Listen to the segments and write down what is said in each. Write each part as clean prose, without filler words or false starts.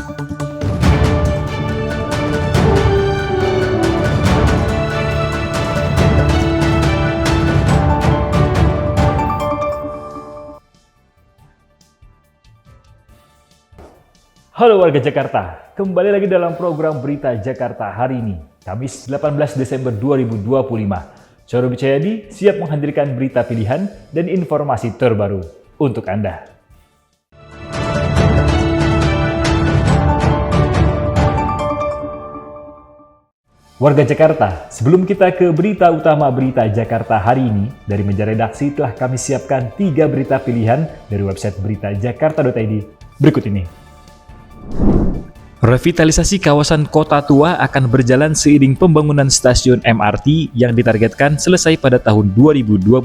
Halo warga Jakarta, kembali lagi dalam program Berita Jakarta hari ini, Kamis 18 Desember 2025. Saya Robi Cahyadi siap menghadirkan berita pilihan dan informasi terbaru untuk Anda. Warga Jakarta, sebelum kita ke berita utama Berita Jakarta hari ini, dari meja redaksi telah kami siapkan 3 berita pilihan dari website beritajakarta.id berikut ini. Revitalisasi kawasan Kota Tua akan berjalan seiring pembangunan stasiun MRT yang ditargetkan selesai pada tahun 2029.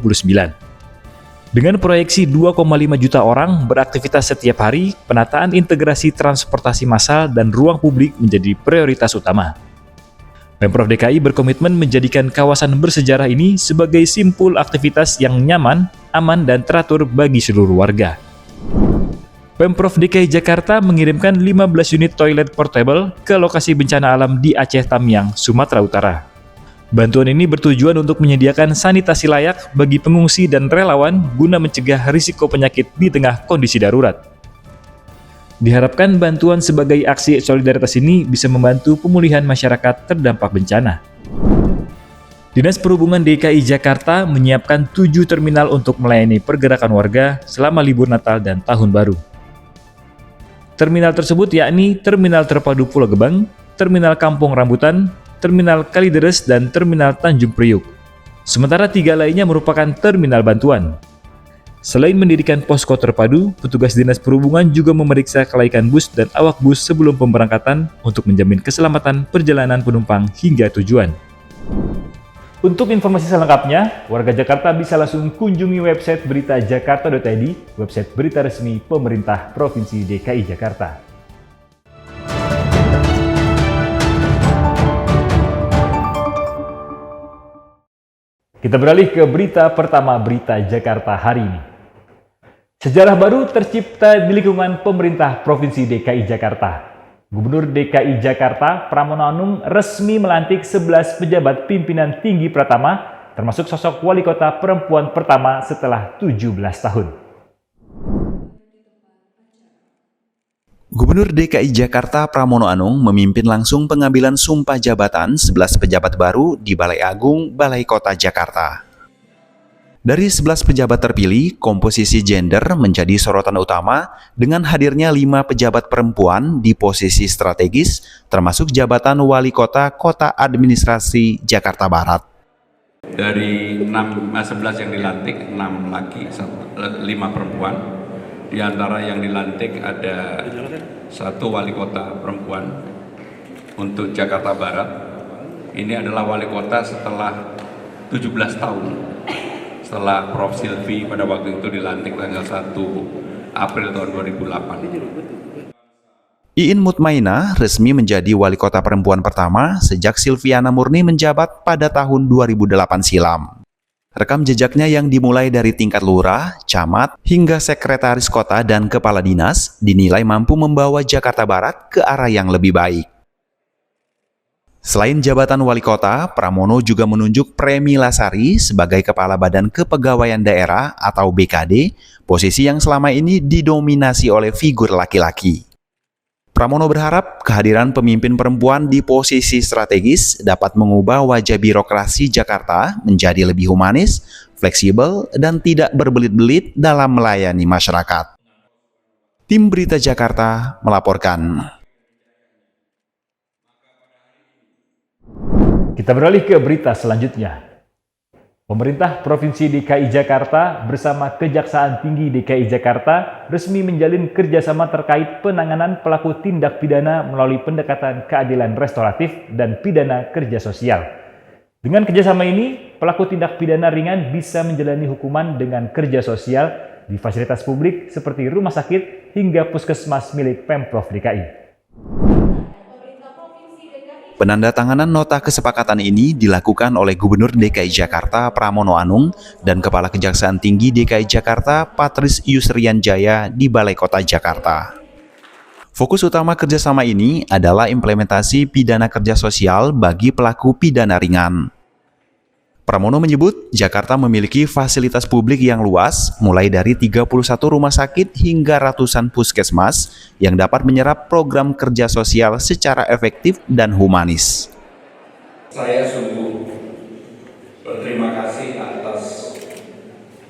Dengan proyeksi 2,5 juta orang beraktivitas setiap hari, penataan integrasi transportasi massal dan ruang publik menjadi prioritas utama. Pemprov DKI berkomitmen menjadikan kawasan bersejarah ini sebagai simpul aktivitas yang nyaman, aman, dan teratur bagi seluruh warga. Pemprov DKI Jakarta mengirimkan 15 unit toilet portable ke lokasi bencana alam di Aceh Tamiang, Sumatera Utara. Bantuan ini bertujuan untuk menyediakan sanitasi layak bagi pengungsi dan relawan guna mencegah risiko penyakit di tengah kondisi darurat. Diharapkan bantuan sebagai aksi solidaritas ini bisa membantu pemulihan masyarakat terdampak bencana. Dinas Perhubungan DKI Jakarta menyiapkan 7 terminal untuk melayani pergerakan warga selama libur Natal dan Tahun Baru. Terminal tersebut yakni Terminal Terpadu Pulau Gebang, Terminal Kampung Rambutan, Terminal Kalideres, dan Terminal Tanjung Priuk. Sementara 3 lainnya merupakan terminal bantuan. Selain mendirikan posko terpadu, petugas Dinas Perhubungan juga memeriksa kelaikan bus dan awak bus sebelum pemberangkatan untuk menjamin keselamatan perjalanan penumpang hingga tujuan. Untuk informasi selengkapnya, warga Jakarta bisa langsung kunjungi website beritajakarta.id, website berita resmi pemerintah Provinsi DKI Jakarta. Kita beralih ke berita pertama Berita Jakarta hari ini. Sejarah baru tercipta di lingkungan pemerintah Provinsi DKI Jakarta. Gubernur DKI Jakarta Pramono Anung resmi melantik 11 pejabat pimpinan tinggi Pratama, termasuk sosok wali kota perempuan pertama setelah 17 tahun. Gubernur DKI Jakarta Pramono Anung memimpin langsung pengambilan sumpah jabatan 11 pejabat baru di Balai Agung, Balai Kota Jakarta. Dari 11 pejabat terpilih, komposisi gender menjadi sorotan utama dengan hadirnya 5 pejabat perempuan di posisi strategis, termasuk jabatan Wali Kota Kota Administrasi Jakarta Barat. Dari 11 yang dilantik, 6 laki, 5 perempuan. Di antara yang dilantik ada 1 Wali Kota perempuan untuk Jakarta Barat. Ini adalah Wali Kota setelah 17 tahun. Setelah Prof. Silvi pada waktu itu dilantik tanggal 1 April tahun 2008. Iin Mutmainah resmi menjadi wali kota perempuan pertama sejak Silviana Murni menjabat pada tahun 2008 silam. Rekam jejaknya yang dimulai dari tingkat lurah, camat, hingga sekretaris kota dan kepala dinas dinilai mampu membawa Jakarta Barat ke arah yang lebih baik. Selain jabatan wali kota, Pramono juga menunjuk Premi Lasari sebagai Kepala Badan Kepegawaian Daerah atau BKD, posisi yang selama ini didominasi oleh figur laki-laki. Pramono berharap kehadiran pemimpin perempuan di posisi strategis dapat mengubah wajah birokrasi Jakarta menjadi lebih humanis, fleksibel, dan tidak berbelit-belit dalam melayani masyarakat. Tim Berita Jakarta melaporkan. Kita beralih ke berita selanjutnya. Pemerintah Provinsi DKI Jakarta bersama Kejaksaan Tinggi DKI Jakarta resmi menjalin kerjasama terkait penanganan pelaku tindak pidana melalui pendekatan keadilan restoratif dan pidana kerja sosial. Dengan kerjasama ini, pelaku tindak pidana ringan bisa menjalani hukuman dengan kerja sosial di fasilitas publik seperti rumah sakit hingga puskesmas milik Pemprov DKI. Penandatanganan nota kesepakatan ini dilakukan oleh Gubernur DKI Jakarta Pramono Anung dan Kepala Kejaksaan Tinggi DKI Jakarta Patris Yusrian Jaya di Balai Kota Jakarta. Fokus utama kerjasama ini adalah implementasi pidana kerja sosial bagi pelaku pidana ringan. Pramono menyebut, Jakarta memiliki fasilitas publik yang luas, mulai dari 31 rumah sakit hingga ratusan puskesmas yang dapat menyerap program kerja sosial secara efektif dan humanis. Saya sungguh berterima kasih atas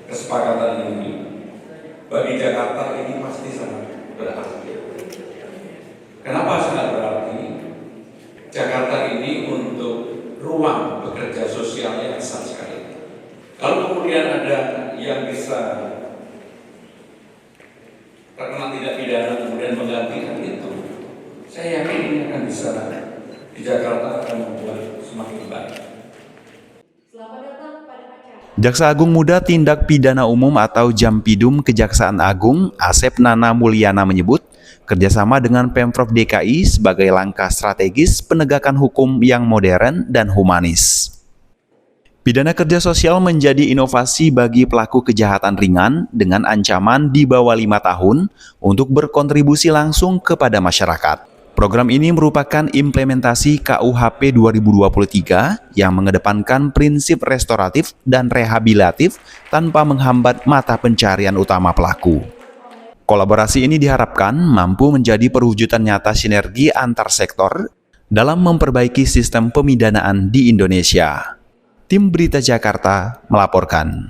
kesepakatan ini. Bagi Jakarta ini pasti sangat berarti. Kenapa sangat berarti? Jakarta ini untuk ruang bekerja sosial yang besar sekali. Kalau kemudian ada yang bisa terkena tidak pidana kemudian menggantikan itu, saya yakin ini akan bisa di Jakarta akan membuat semakin baik. Jaksa Agung Muda Tindak Pidana Umum atau Jampidum Kejaksaan Agung, Asep Nana Mulyana menyebut, kerjasama dengan Pemprov DKI sebagai langkah strategis penegakan hukum yang modern dan humanis. Pidana kerja sosial menjadi inovasi bagi pelaku kejahatan ringan dengan ancaman di bawah 5 tahun untuk berkontribusi langsung kepada masyarakat. Program ini merupakan implementasi KUHP 2023 yang mengedepankan prinsip restoratif dan rehabilitatif tanpa menghambat mata pencarian utama pelaku. Kolaborasi ini diharapkan mampu menjadi perwujudan nyata sinergi antar sektor dalam memperbaiki sistem pemidanaan di Indonesia. Tim Berita Jakarta melaporkan.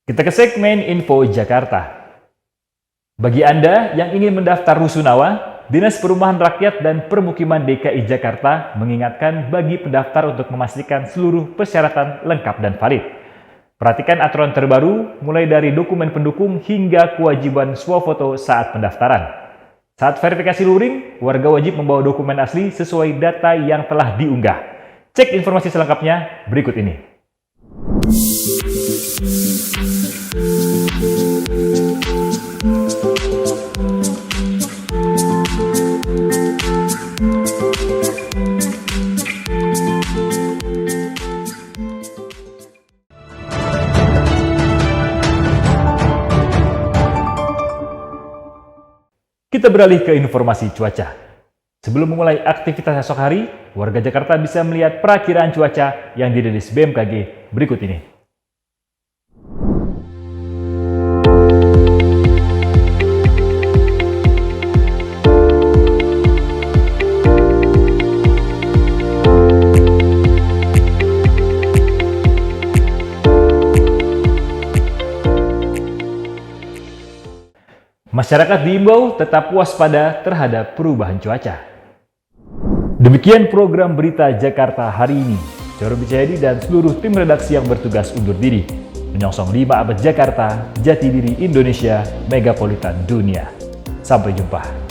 Kita ke segmen Info Jakarta. Bagi Anda yang ingin mendaftar Rusunawa, Dinas Perumahan Rakyat dan Permukiman DKI Jakarta mengingatkan bagi pendaftar untuk memastikan seluruh persyaratan lengkap dan valid. Perhatikan aturan terbaru mulai dari dokumen pendukung hingga kewajiban swafoto saat pendaftaran. Saat verifikasi luring, warga wajib membawa dokumen asli sesuai data yang telah diunggah. Cek informasi selengkapnya berikut ini. Kita beralih ke informasi cuaca. Sebelum memulai aktivitas esok hari, warga Jakarta bisa melihat perakiraan cuaca yang dirilis BMKG berikut ini. Masyarakat diimbau tetap waspada terhadap perubahan cuaca. Demikian program Berita Jakarta hari ini. Coro Bicayadi dan seluruh tim redaksi yang bertugas undur diri. Menyongsong 5 abad Jakarta, jati diri Indonesia, megapolitan dunia. Sampai jumpa.